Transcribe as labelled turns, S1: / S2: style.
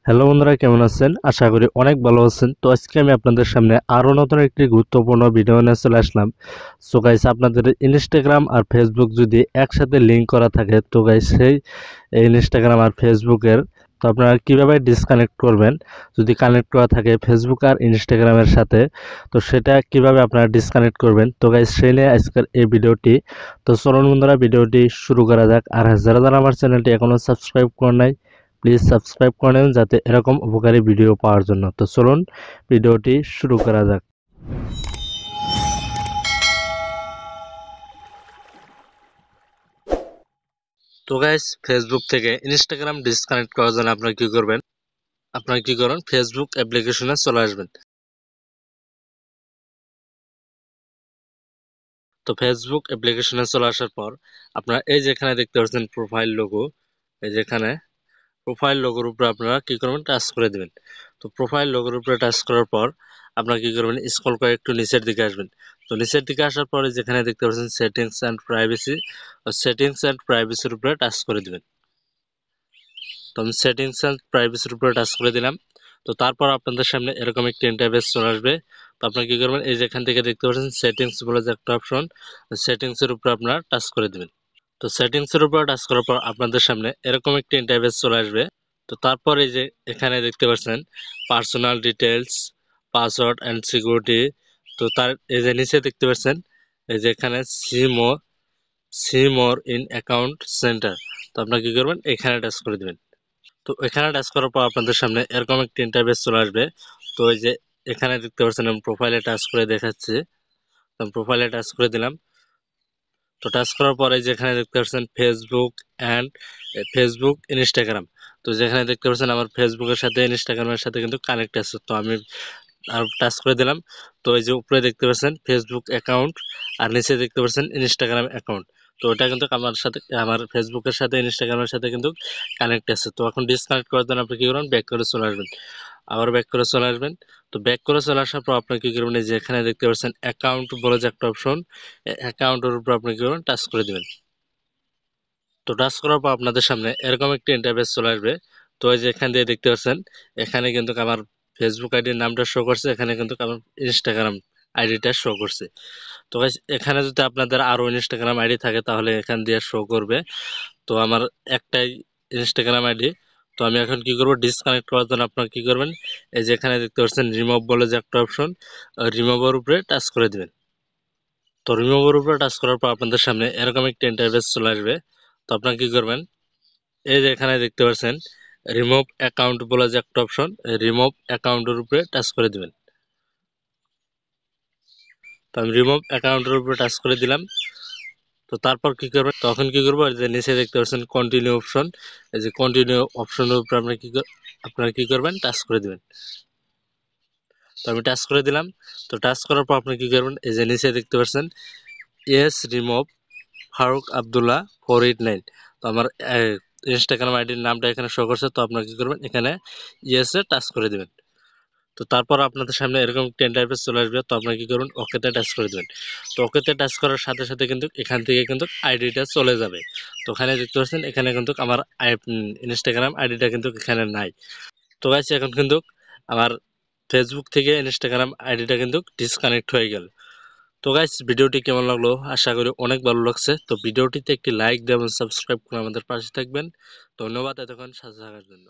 S1: Hello বন্ধুরা, কেমন আছেন? আশা করি অনেক ভালো আছেন। তো আজকে আমি আপনাদের সামনে আরো নতুন একটি গুরুত্বপূর্ণ ভিডিও নিয়ে চলে আসলাম। সো গাইস, আপনাদের ইনস্টাগ্রাম আর ফেসবুক যদি একসাথে লিংক করা থাকে, তো গাইস সেই ইনস্টাগ্রাম আর ফেসবুকের তো আপনারা কিভাবে ডিসকানেক্ট করবেন যদি কানেক্ট করা থাকে ফেসবুক আর ইনস্টাগ্রামের সাথে, তো সেটা কিভাবে আপনারা ডিসকানেক্ট করবেন। তো গাইস সেই নিয়ে আজকের এই ভিডিওটি। তো চলুন বন্ধুরা, ভিডিওটি শুরু করা যাক। আর যারা যারা আমার চ্যানেলটি এখনো সাবস্ক্রাইব করে নাই, প্লিজ সাবস্ক্রাইব করে নেবেন যাতে এরকম উপকারী ভিডিও পাওয়ার জন্য। তো চলুন ভিডিওটি শুরু করা যাক। তো গাইস, ফেসবুক থেকে ইনস্টাগ্রাম ডিসকানেক্ট করার জন্য আপনারা কি করবেন, ফেসবুক অ্যাপ্লিকেশনে চলে আসবেন। তো ফেসবুক অ্যাপ্লিকেশনে চলে আসার পর আপনারা এই যেখানে দেখতে পাচ্ছেন প্রোফাইল লোগো, এই যেখানে প্রোফাইল লোগোর উপরে আপনারা কি করবেন, টাচ করে দিবেন। তো প্রোফাইল লোগোর উপরে টাচ করার পর আপনারা কি করবেন, স্ক্রল করে একটু নিচের দিকে আসবেন। তো নিচের দিকে আসার পরে যেখানে দেখতে পাচ্ছেন settings and privacy, settings and প্রাইভেসির উপরে টাচ করে দিবেন। তো আমি সেটিংস অ্যান্ড প্রাইভেসির উপরে টাচ করে দিলাম। তো তারপর আপনাদের সামনে এরকম একটি ইন্টারফেস চলে আসবে। তো আপনারা কি করবেন, এই যেখান থেকে দেখতে পাচ্ছেন সেটিংস বলে যে একটা অপশন, সেটিংসের উপরে আপনারা টাচ করে দিবেন। তো সেটিংসের উপর টাচ করার পর আপনাদের সামনে এরকম একটি ইন্টারফেস চলে আসবে। তো তারপর এই যে এখানে দেখতে পাচ্ছেন personal details, password and security. তো তার এই যে নিচে দেখতে পাচ্ছেন এই যে এখানে see more in account centre. তো আপনারা কি করবেন, এখানে টাচ করে দিবেন। তো এখানে টাচ করার পর আপনাদের সামনে এরকম একটি ইন্টারফেস চলে আসবে। তো এই যে এখানে দেখতে পাচ্ছেন আমি প্রোফাইলে টাচ করে দেখাচ্ছি। প্রোফাইলে টাচ করে দিলাম। তো টাচ করার পরে যেখানে দেখতে পাচ্ছেন ফেসবুক ইনস্টাগ্রাম। তো যেখানে দেখতে পাচ্ছেন আমার ফেসবুকের সাথে ইনস্টাগ্রামের সাথে কিন্তু কানেক্ট আছে। তো আমি আর টাচ করে দিলাম। তো এই যে উপরে দেখতে পাচ্ছেন ফেসবুক অ্যাকাউন্ট আর নিচে দেখতে পাচ্ছেন ইনস্টাগ্রাম অ্যাকাউন্ট। তো ওটা কিন্তু আমার ফেসবুকের সাথে ইনস্টাগ্রামের সাথে কিন্তু কানেক্ট আছে। তো এখন ডিসকানেক্ট করার জন্য আপনি কি করবেন, ব্যাক করে চলে আসবেন। আবার ব্যাক করে চলে আসবেন। তো ব্যাক করে চলে আসার পর আপনি কি করবেন, এই যে এখানে দেখতে পাচ্ছেন অ্যাকাউন্ট বলে যে একটা অপশন, অ্যাকাউন্টের উপর আপনি কি করবেন, টাচ করে দিবেন। তো টাচ করার পর আপনাদের সামনে এরকম একটি ইন্টারফেস চলে আসবে। তো এই যে এখান দিয়ে দেখতে পাচ্ছেন এখানে কিন্তু আমার ফেসবুক আইডির নামটা শো করছে, এখানে কিন্তু আমার ইনস্টাগ্রাম আইডিটা শো করছে। তো guys, এখানে যদি আপনাদের আরো ইনস্টাগ্রাম আইডি থাকে তাহলে এখান দিয়ে শো করবে। তো আমার একটাই ইনস্টাগ্রাম আইডি। তো আমি এখন কি করব, ডিসকানেক্ট করার জন্য আপনারা কি করবেন, এই যে এখানে দেখতে পাচ্ছেন রিমুভ বলে যে একটা অপশন, রিমুভের উপরে টাচ করে দিবেন। তো রিমুভের উপরে টাচ করার পর আপনাদের সামনে এরকম একটা ইন্টারফেস চলে আসবে। তো আপনারা কি করবেন, এই যে এখানে দেখতে পাচ্ছেন রিমুভ অ্যাকাউন্ট বলে যে একটা অপশন, রিমুভ অ্যাকাউন্টের উপরে টাচ করে দিবেন। তো আমি রিমুভ অ্যাকাউন্টের উপরে টাচ করে দিলাম। তো তারপর কি করবেন, তখন কি করবো, এই যে নিচে দেখতে পাচ্ছেন কন্টিনিউ অপশন, এই যে কন্টিনিউ অপশনের উপরে আপনারা কি করবেন, টাচ করে দিবেন। তো আমি টাচ করে দিলাম। তো টাচ করার পর আপনি কি করবেন, এই যে নিচে দেখতে পাচ্ছেন ইয়েস রিমুভ ফারুক আব্দুল্লাহ 489। তো আমার ইনস্টাগ্রাম আইডির নামটা এখানে শো করছে। তো আপনারা কি করবেন, এখানে ইয়েসে টাচ করে দিবেন। তো তারপর আপনাদের সামনে এরকম একটা ইন্টারফেস চলে আসবে। তো আপনারা কি করবেন, ওকেতে টাচ করে দিবেন। তো ওকেতে টাচ করার সাথে সাথে কিন্তু এখান থেকে কিন্তু আইডিটা চলে যাবে। তো ওখানে দেখতে পাচ্ছেন এখানে কিন্তু আমার ইনস্টাগ্রাম আইডিটা কিন্তু এখানে নাই। তো গাইস, এখন কিন্তু আমার ফেসবুক থেকে ইনস্টাগ্রাম আইডিটা কিন্তু ডিসকানেক্ট হয়ে গেল। তো গাইস, ভিডিওটি কেমন লাগলো, আশা করি অনেক ভালো লাগছে। তো ভিডিওটিতে একটি লাইক দেবেন, সাবস্ক্রাইব করে আমাদের পাশে থাকবেন। ধন্যবাদ এতক্ষণ সাথে থাকার জন্য।